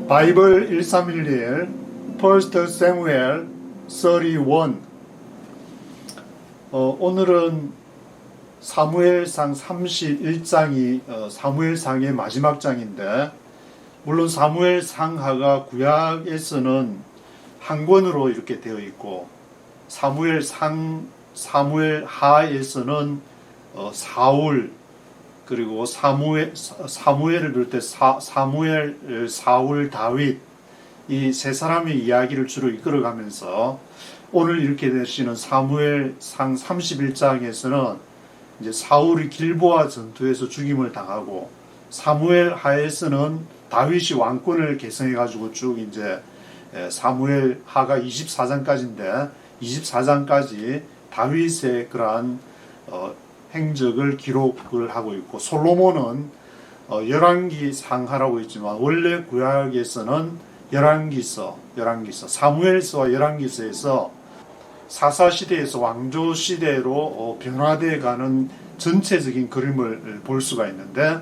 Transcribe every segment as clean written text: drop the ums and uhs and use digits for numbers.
바이블 1311 First Samuel 31. 오늘은 사무엘상 31장이 사무엘상의 마지막 장인데, 물론 사무엘상하가 구약에서는 한 권으로 이렇게 되어 있고, 사무엘하에서는 사울, 그리고 사무엘을 비롯해 사무엘, 사울, 다윗, 이 세 사람의 이야기를 주로 이끌어가면서 오늘 이렇게 되시는 사무엘상 31장에서는 이제 사울이 길보아 전투에서 죽임을 당하고, 사무엘하에서는 다윗이 왕권을 계승해 가지고 쭉 이제 사무엘하가 24장까지인데 24장까지 다윗의 그러한 행적을 기록을 하고 있고, 솔로몬은 열왕기 상하라고 있지만 원래 구약에서는 열왕기서, 사무엘서와 열왕기서에서 사사시대에서 왕조시대로 변화되어 가는 전체적인 그림을 볼 수가 있는데,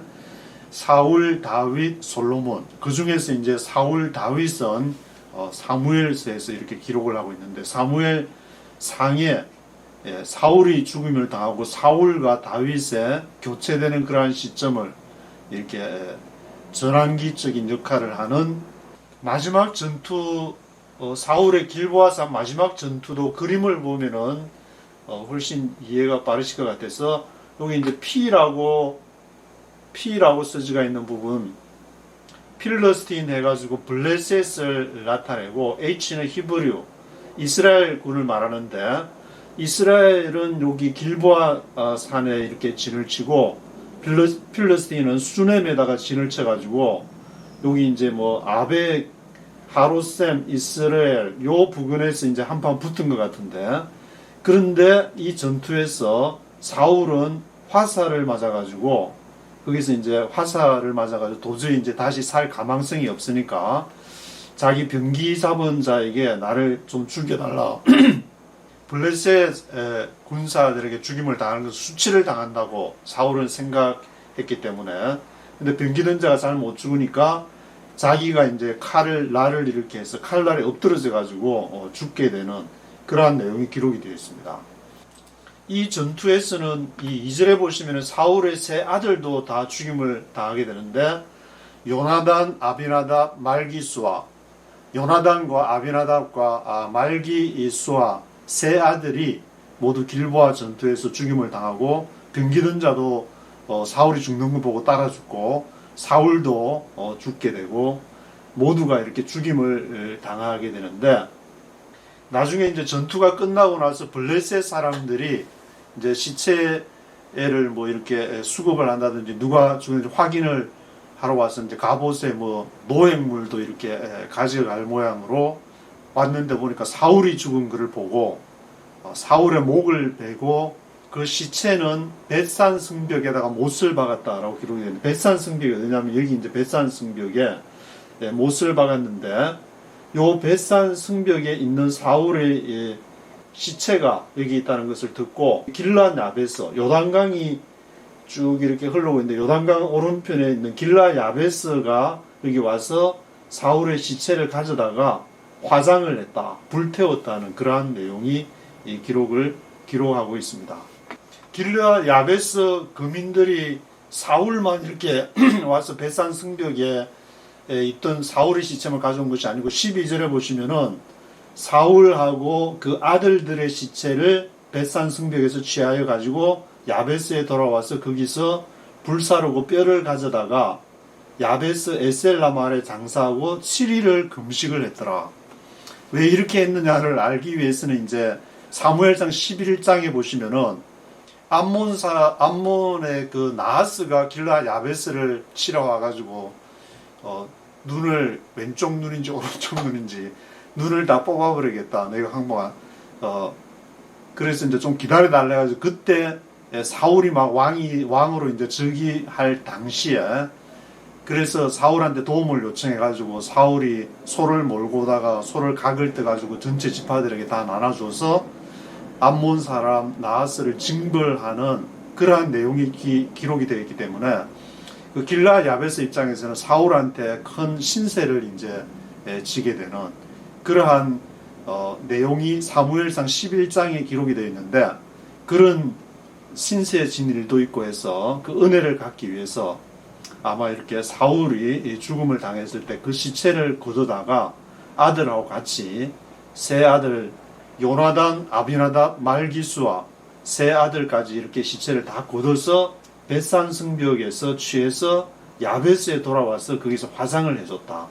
사울, 다윗, 솔로몬, 그 중에서 이제 사울, 다윗은 사무엘서에서 이렇게 기록을 하고 있는데, 사무엘 상에 사울이 죽음을 당하고 사울과 다윗의 교체되는 그러한 시점을 이렇게 전환기적인 역할을 하는 마지막 전투, 사울의 길보아산 마지막 전투도 그림을 보면은 훨씬 이해가 빠르실 것 같아서, 여기 이제 P라고 써지가 있는 부분, 필러스틴 해가지고 블레셋을 나타내고, H는 히브리어, 이스라엘 군을 말하는데, 이스라엘은 여기 길보아 산에 이렇게 진을 치고, 필러스틴은 수넴에다가 진을 쳐가지고, 여기 이제 아벡, 하로셈, 이스라엘 요 부근에서 이제 한판 붙은 것 같은데, 그런데 이 전투에서 사울은 화살을 맞아가지고, 거기서 이제 화살을 맞아가지고 도저히 이제 다시 살 가망성이 없으니까 자기 병기 잡은 자에게 나를 좀 죽여달라. 블레셋 군사들에게 죽임을 당하는 것을 수치를 당한다고 사울은 생각했기 때문에, 근데 병기든 자가 잘 못 죽으니까 자기가 이제 나를 이렇게 해서 칼날에 엎드러져 가지고 죽게 되는 그러한 내용이 기록이 되어 있습니다. 이 전투에서는 이 2절에 보시면 사울의 세 아들도 다 죽임을 당하게 되는데, 요나단, 아비나답, 말기수아, 요나단과 아비나답과 말기수아 세 아들이 모두 길보아 전투에서 죽임을 당하고, 병기든 자도 사울이 죽는 거 보고 따라 죽고, 사울도 죽게 되고, 모두가 이렇게 죽임을 당하게 되는데, 나중에 이제 전투가 끝나고 나서 블레셋 사람들이 이제 시체를 이렇게 수급을 한다든지 누가 죽는지 확인을 하러 와서 이제 갑옷에 노획물도 이렇게 가져갈 모양으로 왔는데, 보니까 사울이 죽은 것을 보고 사울의 목을 베고 그 시체는 벳산 성벽에다가 못을 박았다라고 기록이 되는데, 벳산 성벽이 어디냐면 여기 이제 벳산 성벽에 못을 박았는데, 요 벳산 성벽에 있는 사울의 시체가 여기 있다는 것을 듣고, 길라 야베스, 요단강이 쭉 이렇게 흘러오고 있는데, 요단강 오른편에 있는 길라 야베스가 여기 와서 사울의 시체를 가져다가 화장을 했다, 불태웠다는 그러한 내용이 이 기록하고 있습니다. 길라 야베스 거민들이 사울만 이렇게 와서 벳산 성벽에 있던 사울의 시체만 가져온 것이 아니고, 12절에 보시면은 사울하고 그 아들들의 시체를 벳산 성벽에서 취하여 가지고 야베스에 돌아와서 거기서 불사르고 뼈를 가져다가 야베스 에셀라말에 장사하고 7일을 금식을 했더라. 왜 이렇게 했느냐를 알기 위해서는 이제 사무엘상 11장에 보시면은 암몬의 그 나하스가 길라 야베스를 치러 와가지고 눈을, 왼쪽 눈인지 오른쪽 눈인지 눈을 다 뽑아버리겠다, 내가 항복한. 그래서 이제 좀 기다려달래 가지고, 그때 사울이 막 왕으로 이제 즉위할 당시에, 그래서 사울한테 도움을 요청해 가지고 사울이 소를 몰고 오다가 소를 각을 떠 가지고 전체 지파들에게 다 나눠줘서 암몬 사람 나하스를 징벌하는 그러한 내용이 기록이 되어 있기 때문에, 그 길르앗 야베스 입장에서는 사울한테 큰 신세를 이제 지게 되는 그러한 내용이 사무엘상 11장에 기록이 되어 있는데, 그런 신세 진 일도 있고 해서 그 은혜를 갖기 위해서 아마 이렇게 사울이 죽음을 당했을 때 그 시체를 거두다가 아들하고 같이 세 아들 요나단, 아비나답, 말기수와 세 아들까지 이렇게 시체를 다 거둬서 벳산 성벽에서 취해서 야베스에 돌아와서 거기서 화상을 해줬다.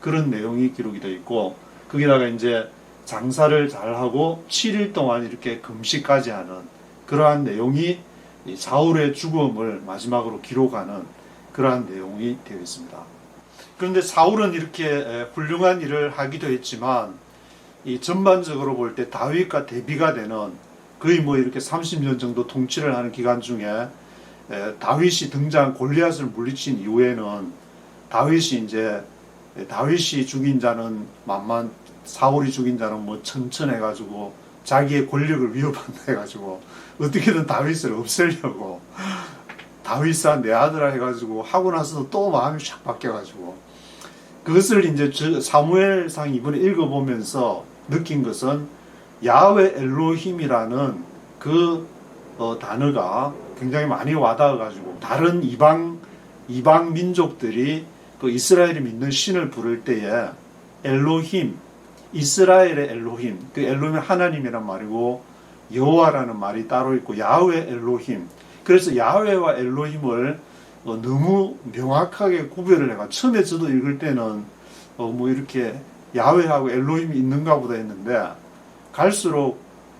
그런 내용이 기록이 되어 있고, 거기다가 이제 장사를 잘하고 7일 동안 이렇게 금식까지 하는 그러한 내용이 사울의 죽음을 마지막으로 기록하는 그러한 내용이 되어 있습니다. 그런데 사울은 이렇게 훌륭한 일을 하기도 했지만, 이 전반적으로 볼 때 다윗과 대비가 되는 거의 뭐 이렇게 30년 정도 통치를 하는 기간 중에 다윗이 등장 골리앗을 물리친 이후에는 다윗이 죽인 자는 만만, 사울이 죽인 자는 뭐 천천해가지고 자기의 권력을 위협한다 해가지고 어떻게든 다윗을 없애려고 다윗아 내 아들아 해가지고 하고 나서도 또 마음이 샥 바뀌어가지고, 그것을 이제 사무엘상 이번에 읽어보면서 느낀 것은 야훼 엘로힘이라는 그 단어가 굉장히 많이 와닿아가지고, 다른 이방 민족들이 그 이스라엘이 믿는 신을 부를 때에 엘로힘, 이스라엘의 엘로힘, 그 엘로힘은 하나님이란 말이고 여호와라는 말이 따로 있고 야훼 엘로힘. 그래서 야훼와 엘로힘을 너무 명확하게 구별을 해가, 처음에 저도 읽을 때는 뭐 이렇게 야훼하고 엘로힘이 있는가 보다 했는데, 갈수록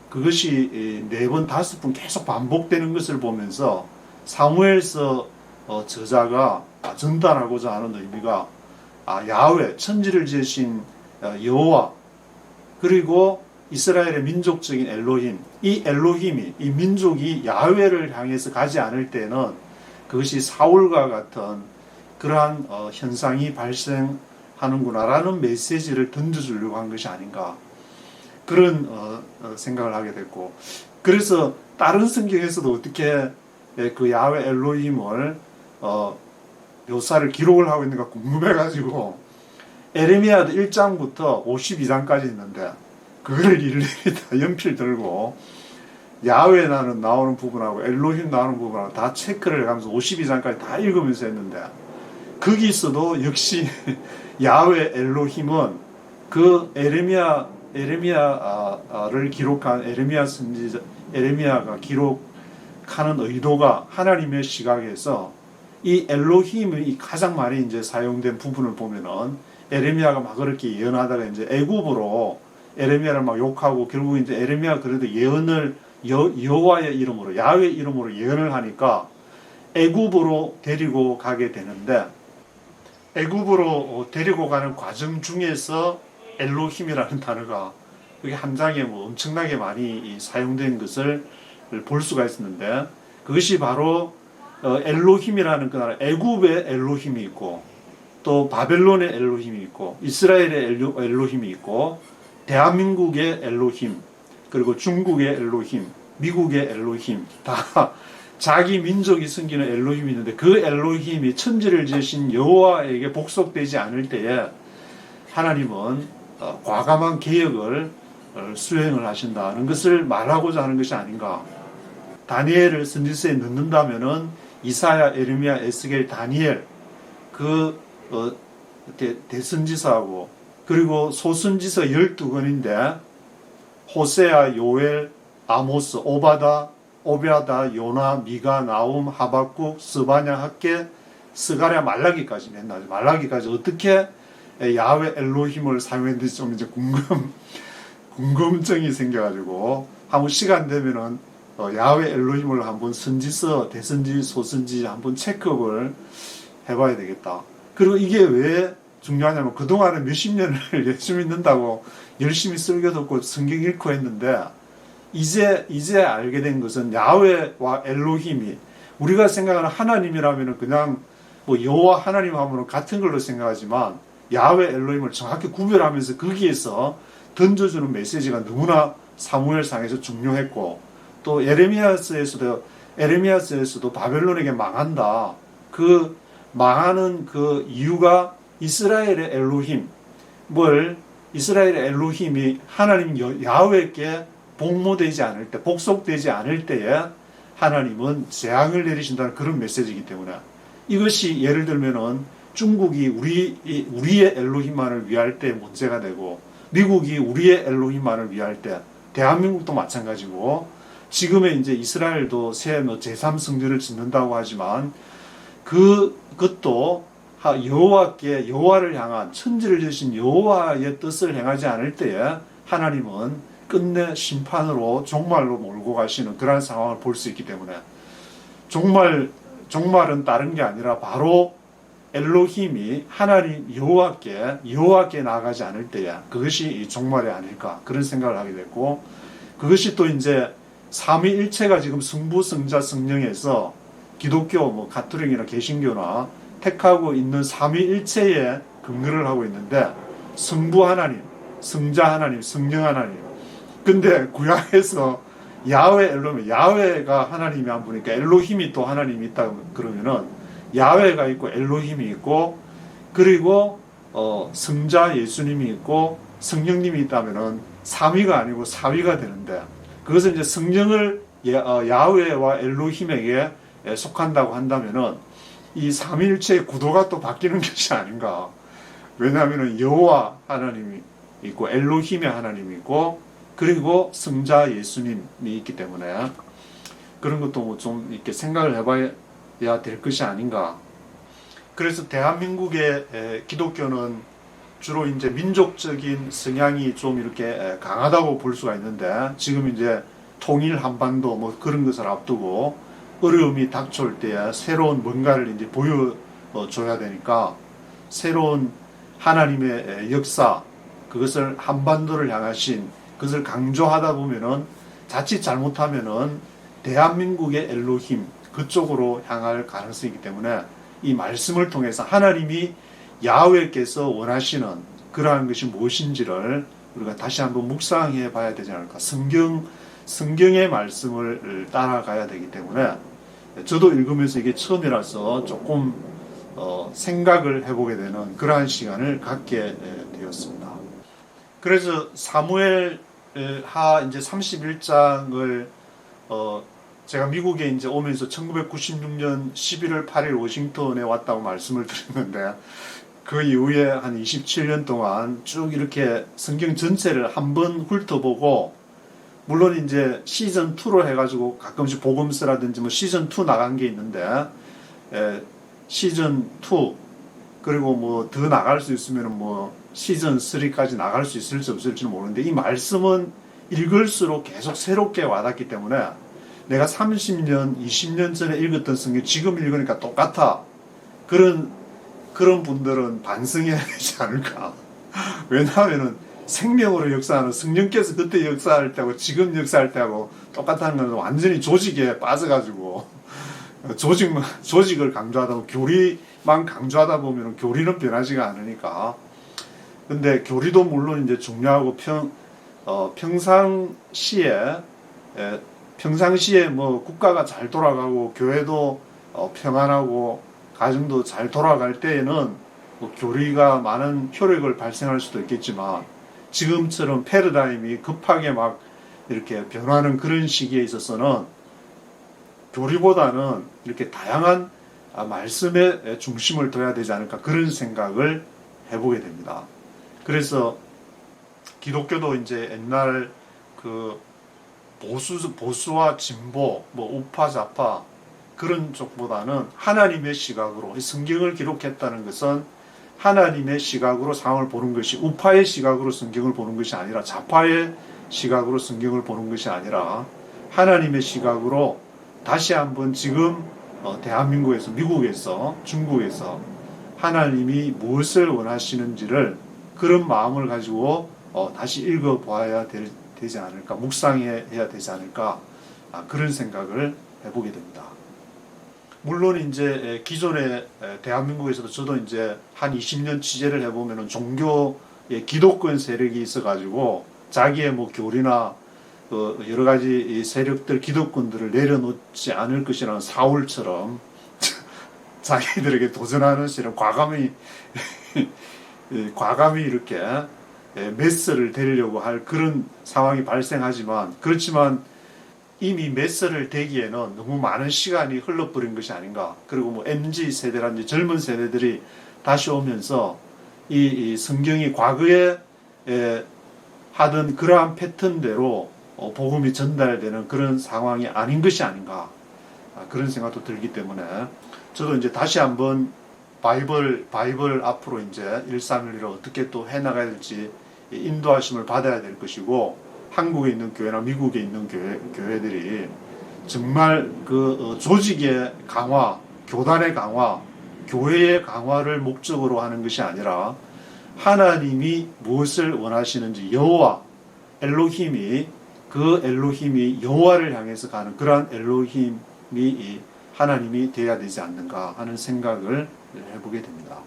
그것이 4번, 5번 계속 반복되는 것을 보면서 사무엘서 저자가 전달하고자 하는 의미가 야훼, 천지를 지으신 여호와, 그리고 이스라엘의 민족적인 엘로힘, 이 엘로힘이, 이 민족이 야훼를 향해서 가지 않을 때는 그것이 사울과 같은 그러한 현상이 발생하는구나라는 메시지를 던져주려고 한 것이 아닌가, 그런 생각을 하게 됐고, 그래서 다른 성경에서도 어떻게 그 야훼 엘로힘을 묘사를 기록을 하고 있는가 궁금해가지고 에레미야도 1장부터 52장까지 있는데 그걸 일일이 다 연필 들고 야훼 나오는 부분하고 엘로힘 나오는 부분하고 다 체크를 해가면서 52장까지 다 읽으면서 했는데, 거기서도 역시 야훼 엘로힘은 그 에레미야를 기록한 에레미야 선지자, 에레미야가 기록하는 의도가 하나님의 시각에서 이 엘로힘이 가장 많이 이제 사용된 부분을 보면은, 에레미야가 막 그렇게 예언하다가 이제 애굽으로 에레미야를 막 욕하고 결국 이제 에레미야가 그래도 예언을 여호와의 이름으로, 야훼 이름으로 예언을 하니까 애굽으로 데리고 가게 되는데, 애굽으로 데리고 가는 과정 중에서 엘로힘이라는 단어가 그게 한 장에 뭐 엄청나게 많이 사용된 것을 볼 수가 있었는데, 그것이 바로 엘로힘이라는 그 나라, 애굽의 엘로힘이 있고 또 바벨론의 엘로힘이 있고 이스라엘의 엘로힘이 있고 대한민국의 엘로힘, 그리고 중국의 엘로힘, 미국의 엘로힘, 다 자기 민족이 섬기는 엘로힘이 있는데, 그 엘로힘이 천지를 지으신 여호와에게 복속되지 않을 때에 하나님은 과감한 개혁을 수행을 하신다는 것을 말하고자 하는 것이 아닌가. 다니엘을 선지서에 넣는다면은 이사야, 에레미야, 에스겔, 다니엘 그 대선지서하고, 그리고 소선지서 12권인데 호세아, 요엘, 아모스, 오베아다, 요나, 미가, 나움, 하박국, 스바냐, 학개, 스가랴, 말라기까지 맨날 말라기까지 어떻게 야훼 엘로힘을 사용했는지 좀 이제 궁금증이 생겨가지고 한번 시간 되면은 야훼 엘로힘을 한번 선지서, 대선지, 소선지 한번 체크업을 해봐야 되겠다. 그리고 이게 왜 중요하냐면, 그동안에 몇십 년을 열심히 믿는다고 열심히 설교 듣고 성경 읽고 했는데, 이제 알게 된 것은 야훼와 엘로힘이, 우리가 생각하는 하나님이라면 그냥 뭐 여호와 하나님 하면 같은 걸로 생각하지만, 야훼 엘로힘을 정확히 구별하면서 거기에서 던져주는 메시지가 너무나 사무엘상에서 중요했고, 또 에레미야서에서도 바벨론에게 망한다, 그 망하는 그 이유가 이스라엘의 엘로힘, 이스라엘의 엘로힘이 하나님 야훼께 복무되지 않을 때, 복속되지 않을 때에 하나님은 재앙을 내리신다는 그런 메시지이기 때문에, 이것이 예를 들면은 중국이 우리의 엘로힘만을 위할 때 문제가 되고, 미국이 우리의 엘로힘만을 위할 때, 대한민국도 마찬가지고, 지금의 이제 이스라엘도 새 제3성전을 짓는다고 하지만, 그것도 여호와를 향한, 천지를 지으신 여호와의 뜻을 행하지 않을 때에 하나님은 끝내 심판으로 종말로 몰고 가시는 그러한 상황을 볼 수 있기 때문에, 종말은 다른 게 아니라 바로 엘로힘이 하나님 여호와께 나아가지 않을 때야 그것이 종말이 아닐까, 그런 생각을 하게 됐고, 그것이 또 이제 삼위일체가 지금 성부, 성자, 성령에서 기독교, 가톨릭이나 개신교나 택하고 있는 삼위일체에 근거를 하고 있는데, 성부 하나님, 성자 하나님, 성령 하나님. 근데 구약에서 야훼 엘로힘, 야훼가 하나님이 한 분이니까 엘로힘이 또 하나님이 있다 그러면은, 야훼가 있고 엘로힘이 있고, 그리고 성자 예수님이 있고 성령님이 있다면은 삼위가 아니고 사위가 되는데, 그것은 이제 성령을 야훼와 엘로힘에게 속한다고 한다면은 이 삼위일체의 구도가 또 바뀌는 것이 아닌가. 왜냐하면은 여호와 하나님이 있고 엘로힘의 하나님이 있고, 그리고 성자 예수님이 있기 때문에 그런 것도 좀 이렇게 생각을 해봐야 될 것이 아닌가. 그래서 대한민국의 기독교는 주로 이제 민족적인 성향이 좀 이렇게 강하다고 볼 수가 있는데, 지금 이제 통일 한반도 그런 것을 앞두고 어려움이 닥쳐올 때에 새로운 뭔가를 이제 보여줘야 되니까, 새로운 하나님의 역사, 그것을 한반도를 향하신 그것을 강조하다 보면은 자칫 잘못하면은 대한민국의 엘로힘 그쪽으로 향할 가능성이 있기 때문에, 이 말씀을 통해서 하나님이 야훼께서 원하시는 그러한 것이 무엇인지를 우리가 다시 한번 묵상해 봐야 되지 않을까. 성경의 말씀을 따라가야 되기 때문에, 저도 읽으면서 이게 처음이라서 조금 생각을 해보게 되는 그러한 시간을 갖게 되었습니다. 그래서 사무엘하 이제 31장을 제가 미국에 이제 오면서 1996년 11월 8일 워싱턴에 왔다고 말씀을 드렸는데, 그 이후에 한 27년 동안 쭉 이렇게 성경 전체를 한번 훑어보고, 물론 이제 시즌2로 해가지고 가끔씩 복음서라든지 시즌2 나간 게 있는데, 시즌2 그리고 더 나갈 수 있으면 시즌3까지 나갈 수 있을지 없을지는 모르는데, 이 말씀은 읽을수록 계속 새롭게 와닿기 때문에, 내가 30년, 20년 전에 읽었던 성경 지금 읽으니까 똑같아. 그런 분들은 반성해야 되지 않을까. 왜냐하면은 생명으로 역사하는 성령께서 그때 역사할 때하고 지금 역사할 때하고 똑같다는 건 완전히 조직에 빠져가지고, 조직을 강조하다 보면, 교리만 강조하다 보면 교리는 변하지가 않으니까. 근데 교리도 물론 이제 중요하고 평상시에 국가가 잘 돌아가고 교회도 평안하고 가정도 잘 돌아갈 때에는 교리가 많은 효력을 발생할 수도 있겠지만, 지금처럼 패러다임이 급하게 막 이렇게 변하는 그런 시기에 있어서는 교리보다는 이렇게 다양한 말씀에 중심을 둬야 되지 않을까, 그런 생각을 해보게 됩니다. 그래서 기독교도 이제 옛날 보수와 진보, 우파, 좌파 그런 쪽보다는 하나님의 시각으로, 성경을 기록했다는 것은 하나님의 시각으로 상황을 보는 것이, 우파의 시각으로 성경을 보는 것이 아니라, 좌파의 시각으로 성경을 보는 것이 아니라 하나님의 시각으로 다시 한번 지금 대한민국에서, 미국에서, 중국에서 하나님이 무엇을 원하시는지를 그런 마음을 가지고 다시 읽어보아야 되지 않을까, 묵상해야 되지 않을까, 그런 생각을 해보게 됩니다. 물론 이제 기존의 대한민국에서도 저도 이제 한 20년 취재를 해보면은 종교의 기독권 세력이 있어가지고 자기의 교리나 여러 가지 세력들, 기독권들을 내려놓지 않을 것이라는 사울처럼 자기들에게 도전하는 시는 과감히 과감히 이렇게 메스를 대려고 할 그런 상황이 발생하지만, 그렇지만 이미 메스를 대기에는 너무 많은 시간이 흘러버린 것이 아닌가. 그리고 뭐 MZ 세대라든지 젊은 세대들이 다시 오면서 이 성경이 과거에 하던 그러한 패턴대로 복음이 전달되는 그런 상황이 아닌 것이 아닌가, 그런 생각도 들기 때문에 저도 이제 다시 한번 바이블 앞으로 이제 131을 어떻게 또 해나가야 될지 인도하심을 받아야 될 것이고, 한국에 있는 교회나 미국에 있는 교회들이 정말 그 조직의 강화, 교단의 강화, 교회의 강화를 목적으로 하는 것이 아니라 하나님이 무엇을 원하시는지, 여호와 엘로힘이 여호와를 향해서 가는 그러한 엘로힘이 하나님이 되어야 되지 않는가 하는 생각을 해보게 됩니다.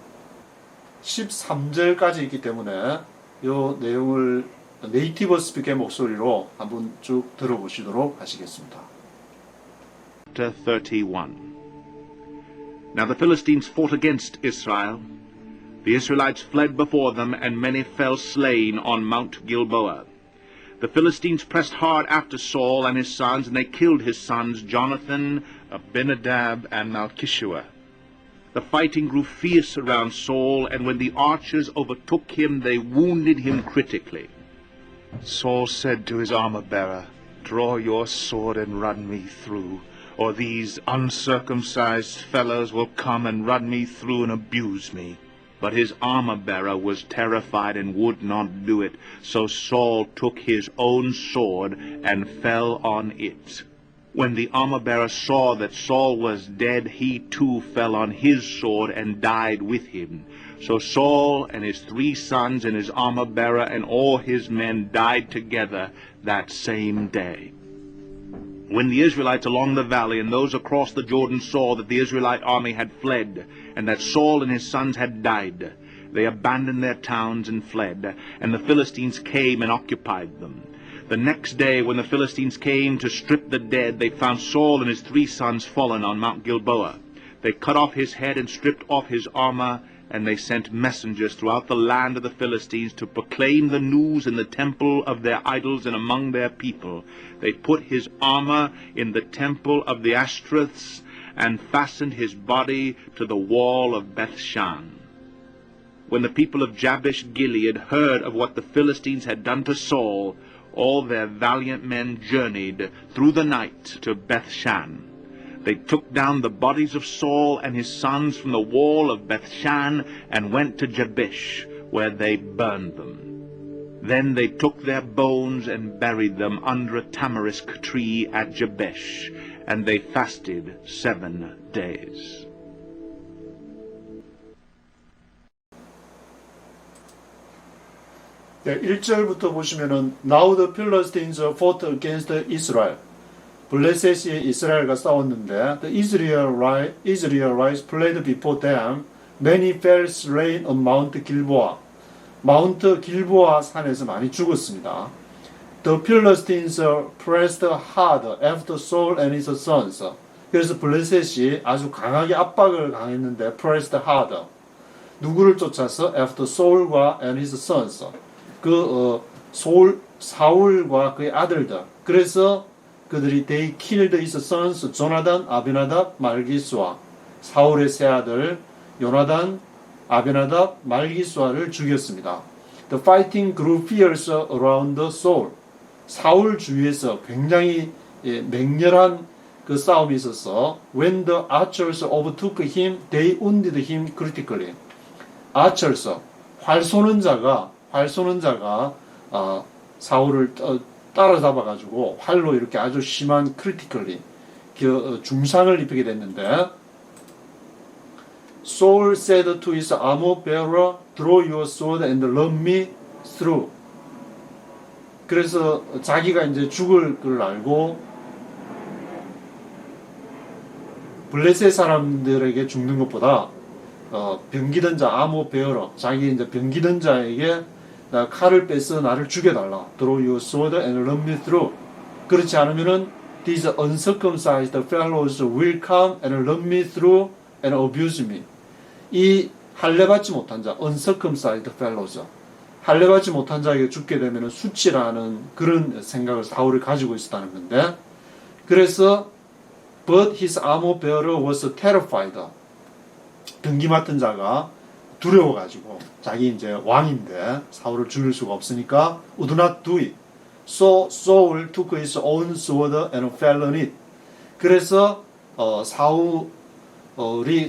13절까지 있기 때문에 이 내용을 네이티브 스피커의 목소리로 한번 쭉 들어보시도록 하시겠습니다. Chapter 31. Now the Philistines fought against Israel. The Israelites fled before them, and many fell slain on Mount Gilboa. The Philistines pressed hard after Saul and his sons, and they killed his sons Jonathan, Abinadab, and Malchishua. The fighting grew fierce around Saul, and when the archers overtook him, they wounded him critically. Saul said to his armor-bearer, "Draw your sword and run me through, or these uncircumcised fellows will come and run me through and abuse me." But his armor-bearer was terrified and would not do it. So Saul took his own sword and fell on it. When the armor-bearer saw that Saul was dead, he too fell on his sword and died with him. So Saul and his 3 sons and his armor-bearer and all his men died together that same day. When the Israelites along the valley and those across the Jordan saw that the Israelite army had fled, and that Saul and his sons had died, they abandoned their towns and fled, and the Philistines came and occupied them. The next day, when the Philistines came to strip the dead, they found Saul and his 3 sons fallen on Mount Gilboa. They cut off his head and stripped off his armor, and they sent messengers throughout the land of the Philistines to proclaim the news in the temple of their idols and among their people. They put his armor in the temple of the Ashtoreths and fastened his body to the wall of Bethshan. When the people of Jabesh Gilead heard of what the Philistines had done to Saul, all their valiant men journeyed through the night to Bethshan. They took down the bodies of Saul and his sons from the wall of Bethshan and went to Jabesh, where they burned them. Then they took their bones and buried them under a tamarisk tree at Jabesh, and they fasted 7 days. 네, 1절부터 보시면은 Now the Philistines fought against Israel. 블레셋이 이스라엘과 싸웠는데 The Israelites fled before them. Many fell slain on Mount Gilboa. 마운트 길보아 산에서 많이 죽었습니다. The Philistines pressed hard after Saul and his sons. 그래서 블레셋이 아주 강하게 압박을 강했는데 pressed hard. 누구를 쫓아서? After Saul과 and his sons. 사울과 그의 아들들. 그래서 그들이 they killed his sons 조나단, 아비나답, 말기수아. 사울의 세 아들 요나단, 아비나답, 말기수아를 죽였습니다. The fighting grew fierce around Saul. 사울 주위에서 굉장히 맹렬한 그 싸움이 있어서 when the archers overtook him, they wounded him critically. archers, 활 쏘는 자가 사울을 따라잡아가지고 활로 이렇게 아주 심한 critically 중상을 입히게 됐는데 Saul said to his armor bearer, draw your sword and run me through. 그래서 자기가 이제 죽을 걸 알고 블레셋 사람들에게 죽는 것보다 병기던 자 아모 베어러 자기 이제 병기던 자에게 나 칼을 빼서 나를 죽여달라. Draw your sword and run me through. 그렇지 않으면은 these uncircumcised fellows will come and run me through and abused me. 이 할례받지 못한 자, uncircumcised fellows, 할례받지 못한 자에게 죽게 되면 수치라는 그런 생각을 사울이 가지고 있었다는 건데, 그래서 but his armor bearer was terrified. 병기 맡은 자가 두려워가지고 자기 이제 왕인데 사울을 죽일 수가 없으니까 would not do it. So Saul took his own sword and fell on it. 그래서 사울이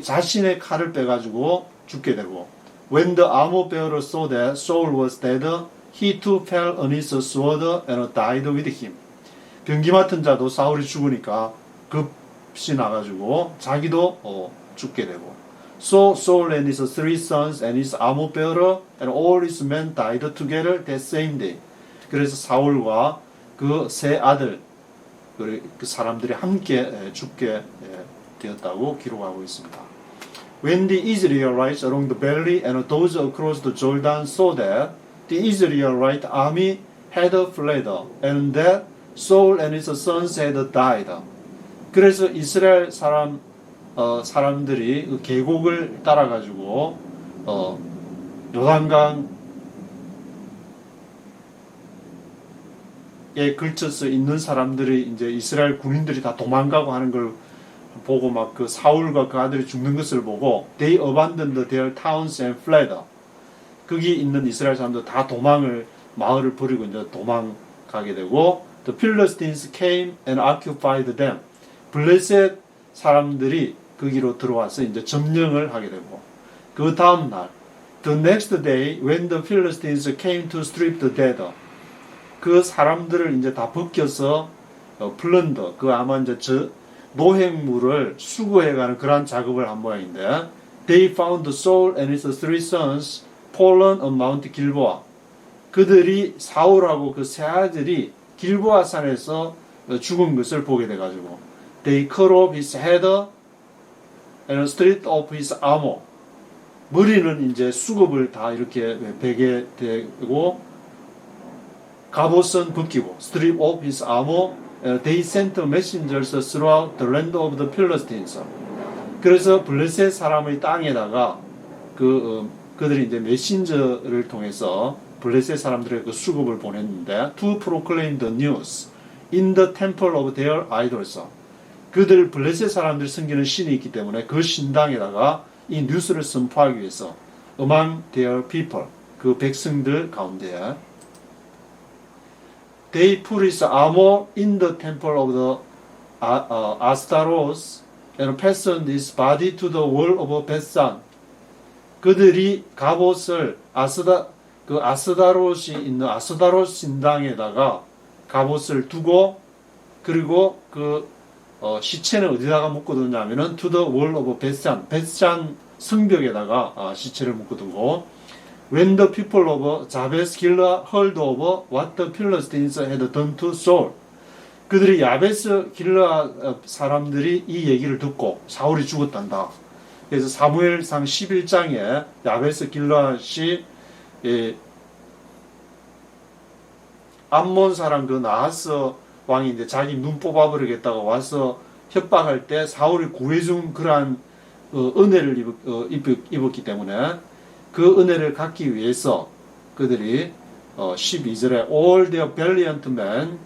자신의 칼을 빼가지고 죽게 되고 when the armor bearer saw that Saul was dead, he too fell on his sword and died with him. 병기 맡은 자도 사울이 죽으니까 급시 나가지고 자기도 죽게 되고 So Saul and his 3 sons and his armor bearer and all his men died together that same day. 그래서 사울과 그 세 아들 그 사람들이 함께 죽게 되었다고 기록하고 있습니다. When the Israelites along the valley and those across the Jordan saw that the Israelite army had fled and that Saul and his sons had died. 그래서 이스라엘 사람들이 그 계곡을 따라가지고 요단강에 걸쳐서 있는 사람들이 이제 이스라엘 군인들이 다 도망가고 하는 걸 보고 막 그 사울과 그 아들이 죽는 것을 보고 they abandoned their towns and fled. 거기 있는 이스라엘 사람들 다 마을을 버리고 이제 도망가게 되고 the Philistines came and occupied them. 블레셋 사람들이 거기로 들어와서 이제 점령을 하게 되고 그 다음 날 the next day when the Philistines came to strip the dead, 그 사람들을 이제 다 벗겨서 플런더, 그 아마 이제 노획물을 수거해가는 그러한 작업을 한 모양인데 they found Saul and his 3 sons fallen on Mount Gilboa. 그들이 사울하고 그 세 아들이 길보아 산에서 죽은 것을 보게 돼가지고 they cut off his head and stripped off his armor. 머리는 이제 수급을 다 이렇게 베게 되고 갑옷은 벗기고 strip off his armor. They sent messengers throughout the land of the Philistines. 그래서 블레셋 사람의 땅에다가 그들이 이제 메신저를 통해서 블레셋 사람들의 그 수급을 보냈는데 to proclaim the news in the temple of their idols. 그들 블레셋 사람들이 섬기는 신이 있기 때문에 그 신당에다가 이 뉴스를 선포하기 위해서 among their people, 그 백성들 가운데 they put his armor in the temple of the Ashtaroth and fastened his body to the wall of Bethsan. 그들이 갑옷을 아스다롯이 있는 아스다롯 신당에다가 갑옷을 두고 그리고 시체는 어디다가 묶어두냐면은 to the wall of Bethsan, 베산 성벽에다가 시체를 묶어두고 when the people of Jabes Gilead heard of what the Philistines had done to Saul, 그들이 야베스 길르앗 사람들이 이 얘기를 듣고 사울이 죽었단다. 그래서 사무엘상 11장에 야베스 길르앗이 암몬 사람 그 나하스 왕이 이제 자기 눈 뽑아버리겠다고 와서 협박할 때 사울이 구해준 그러한 은혜를 입었기 때문에 그 은혜를 갖기 위해서 그들이 12절에 all their valiant men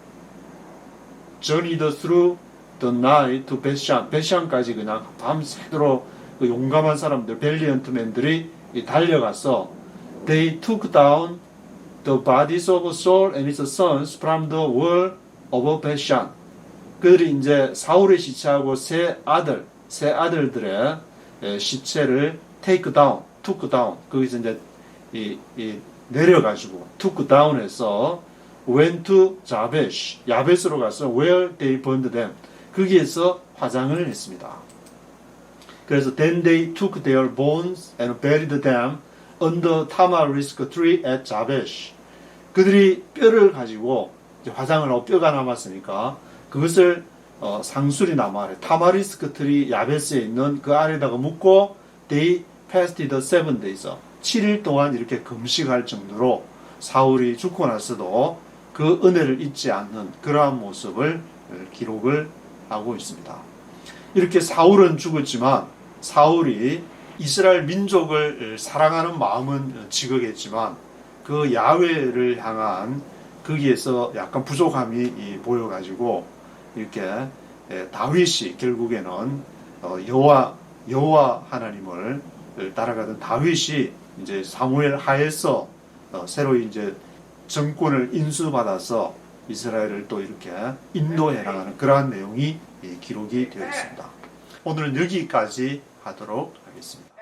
journeyed through the night to Bethshan. 베샨까지 그냥 밤새도록 그 용감한 사람들, valiant men들이 달려가서 they took down the bodies of Saul and his sons from the wall of Bethshan. 그들이 이제 사울의 시체하고 세 아들들의 시체를 take down, took down. 거기서 이제 내려가지고 took down해서 went to Jabesh, 야베스로 가서 where they burned them. 거기에서 화장을 했습니다. 그래서 then they took their bones and buried them under tamarisk tree at Jabesh. 그들이 뼈를 가지고 화장을 하고 뼈가 남았으니까 그것을 상수리 나무 아래 타마리스크 트리 야베스에 있는 그 아래다가 묻고 they fasted 7 days. 7일 동안 이렇게 금식할 정도로 사울이 죽고 나서도 그 은혜를 잊지 않는 그러한 모습을 기록을 하고 있습니다. 이렇게 사울은 죽었지만 사울이 이스라엘 민족을 사랑하는 마음은 지극했지만 그 야훼를 향한 거기에서 약간 부족함이 보여가지고 이렇게 다윗이 결국에는 여호와 하나님을 따라가던 다윗이 이제 사무엘 하에서 새로 이제 정권을 인수받아서 이스라엘을 또 이렇게 인도해 나가는 그러한 내용이 기록이 되어 있습니다. 오늘은 여기까지 하도록 하겠습니다.